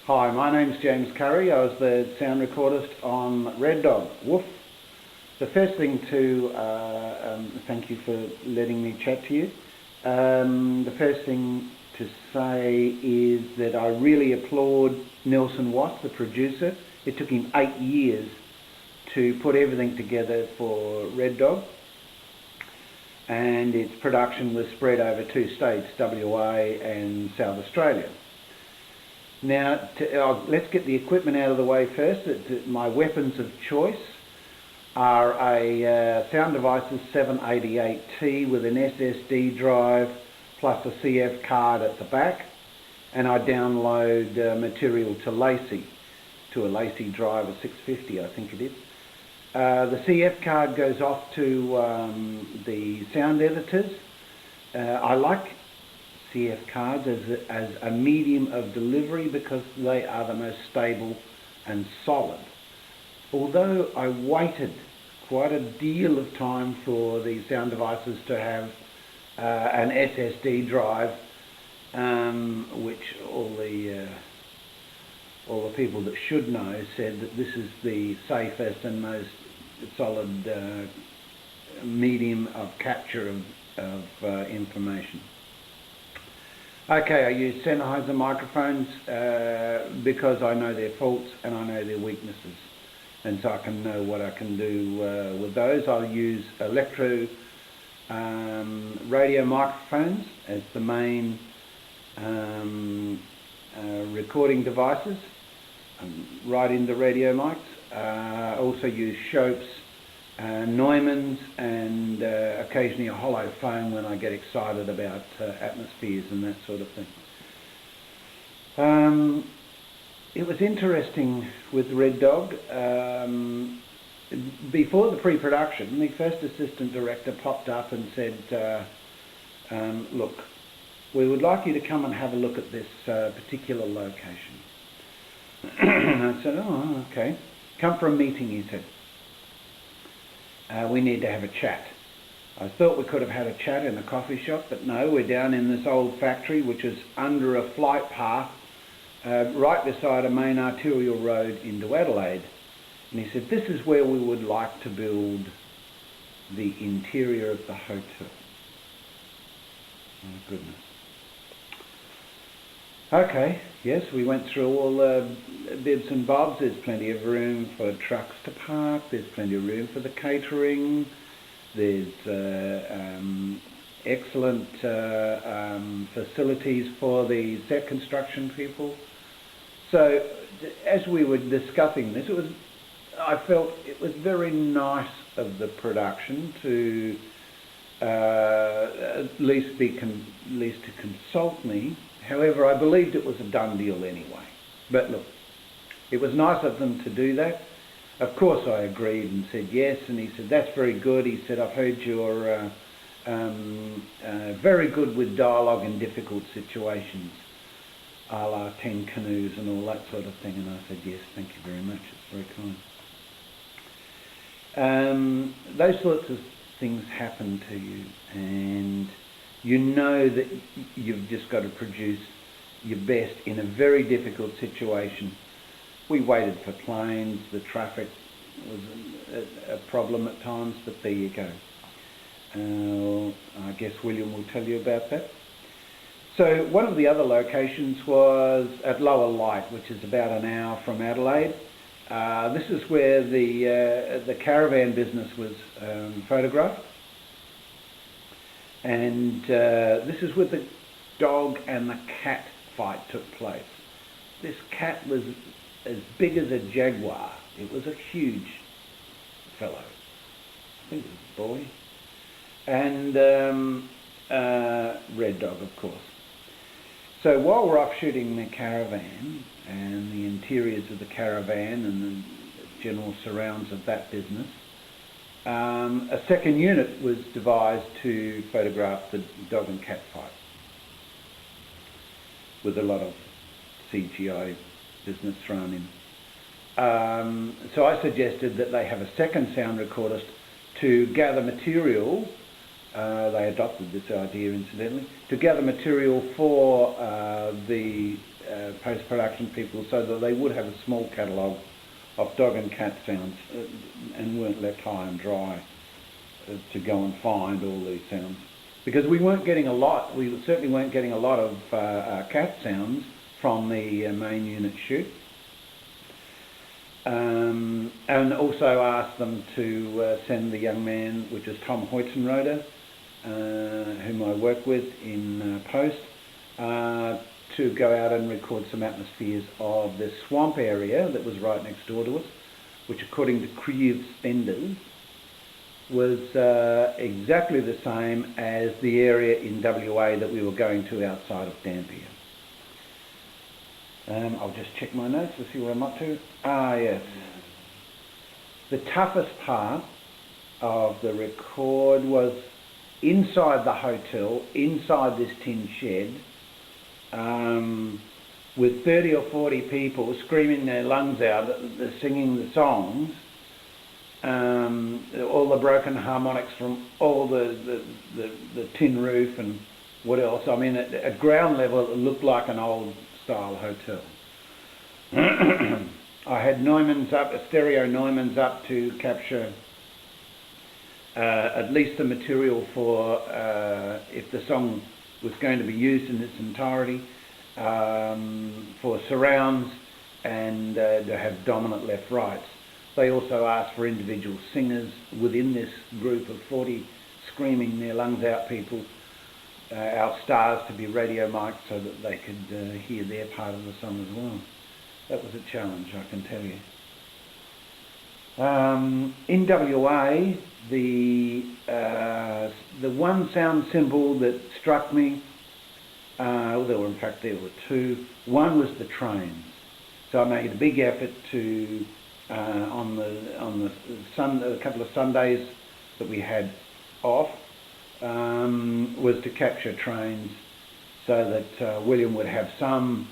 Hi, my name's James Currie. I was the sound recordist on Red Dog. Woof. The first thing to thank you for letting me chat to you. The first thing to say is that I really applaud Nelson Watt, the producer. It took him 8 years to put everything together for Red Dog, and its production was spread over 2 states, WA and South Australia. Now, let's get the equipment out of the way first. My weapons of choice are a Sound Devices 788T with an SSD drive plus a CF card at the back, and I download material to a Lacey drive, a 650 I think it is. The CF card goes off to the sound editors. I like CF cards as a medium of delivery because they are the most stable and solid. Although I waited quite a deal of time for the Sound Devices to have an SSD drive, which all the people that should know said that this is the safest and most solid medium of capture of information. Okay, I use Sennheiser microphones because I know their faults and I know their weaknesses, and so I can know what I can do with those. I'll use electro radio microphones as the main recording devices, right in the radio mics. Also use Schoeps, Neumanns, and occasionally a hollow foam when I get excited about atmospheres and that sort of thing. It was interesting with Red Dog. Before the pre-production, the first assistant director popped up and said, look, we would like you to come and have a look at this particular location. And I said, oh, okay. Come for a meeting, he said. We need to have a chat. I thought we could have had a chat in a coffee shop, but no, we're down in this old factory which is under a flight path right beside a main arterial road into Adelaide. And he said, this is where we would like to build the interior of the hotel. Oh goodness. Okay, yes, we went through all the bibs and bobs. There's plenty of room for trucks to park, there's plenty of room for the catering, there's excellent facilities for the set construction people. So as we were discussing this, I felt it was very nice of the production to at least to consult me. However, I believed it was a done deal anyway. But look, it was nice of them to do that. Of course I agreed and said yes, and he said, that's very good. He said, I've heard you're very good with dialogue in difficult situations, a la 10 Canoes and all that sort of thing. And I said, yes, thank you very much, it's very kind. Those sorts of things happen to you, and you know that you've just got to produce your best in a very difficult situation. We waited for planes, the traffic was a problem at times, but there you go. I guess William will tell you about that. So one of the other locations was at Lower Light, which is about an hour from Adelaide. This is where the caravan business was photographed. And this is where the dog and the cat fight took place. This cat was as big as a jaguar. It was a huge fellow. I think it was a boy. And Red Dog, of course. So while we're off shooting the caravan and the interiors of the caravan and the general surrounds of that business, a second unit was devised to photograph the dog and cat fight with a lot of CGI business thrown in. So I suggested that they have a second sound recordist to gather material They adopted this idea, incidentally, to gather material for the post-production people so that they would have a small catalogue of dog and cat sounds and weren't left high and dry to go and find all these sounds. Because we certainly weren't getting a lot of cat sounds from the main unit shoot. And also asked them to send the young man, which is Tom Hoytzenroder, whom I work with in post, to go out and record some atmospheres of the swamp area that was right next door to us, which according to Currie spenders was exactly the same as the area in WA that we were going to outside of Dampier. I'll just check my notes to see where I'm up to. Yes. The toughest part of the record was inside the hotel, inside this tin shed, with 30 or 40 people screaming their lungs out, singing the songs, all the broken harmonics from all the tin roof and what else. I mean, at ground level it looked like an old style hotel. I had stereo Neumanns up to capture at least the material for if the song was going to be used in its entirety, for surrounds and to have dominant left-rights. They also asked for individual singers within this group of 40 screaming their lungs out people, our stars, to be radio mic'd so that they could hear their part of the song as well. That was a challenge, I can tell you. In WA, the one sound symbol that struck me, there were two. One was the trains. So I made a big effort to, on a couple of Sundays that we had off, was to capture trains so that William would have something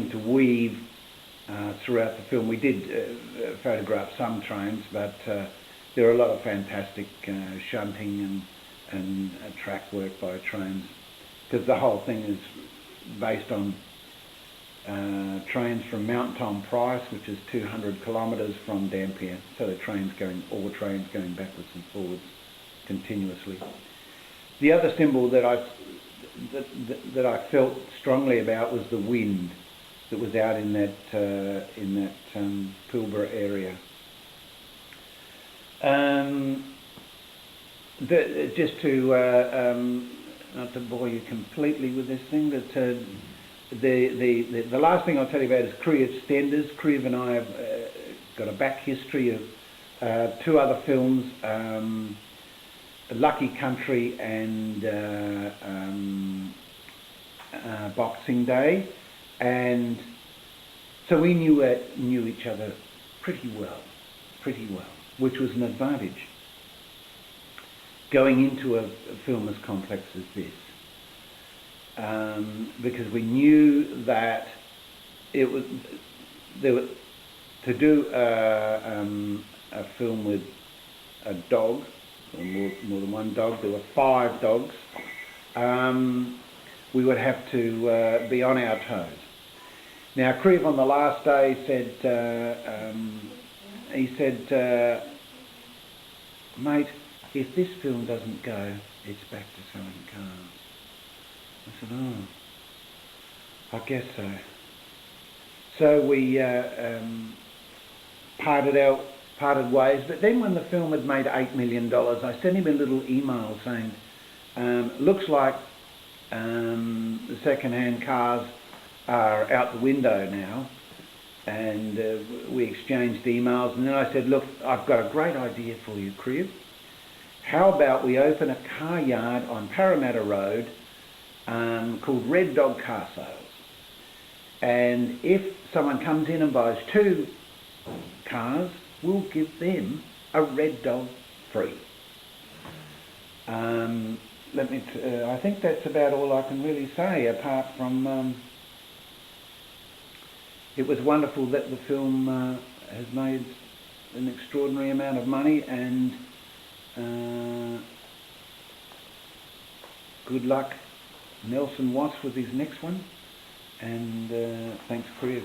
to weave throughout the film. We did photograph some trains, but there are a lot of fantastic shunting and track work by trains, because the whole thing is based on trains from Mount Tom Price, which is 200 kilometres from Dampier. So all the trains going backwards and forwards continuously. The other symbol that I felt strongly about was the wind that was out in that Pilbara area. Just to not to bore you completely with this thing, that the last thing I'll tell you about is Currie Extenders. Currie and I have got a back history of two other films, Lucky Country and Boxing Day, and so we knew each other pretty well, which was an advantage going into a film as complex as this, because we knew that to do a film with a dog, or more than one dog. There were 5 dogs. We would have to be on our toes. Now, Currie on the last day said, mate, if this film doesn't go, it's back to selling cars. I said, oh, I guess so. So we parted ways, but then when the film had made $8 million, I sent him a little email saying, looks like the second-hand cars are out the window now, and we exchanged emails, and then I said, look, I've got a great idea for you, Currie. How about we open a car yard on Parramatta Road called Red Dog Car Sales, and if someone comes in and buys 2 cars, we'll give them a Red Dog free. I think that's about all I can really say, apart from it was wonderful that the film has made an extraordinary amount of money, and Good luck, Nelson Wass, with his next one, and thanks, Currie.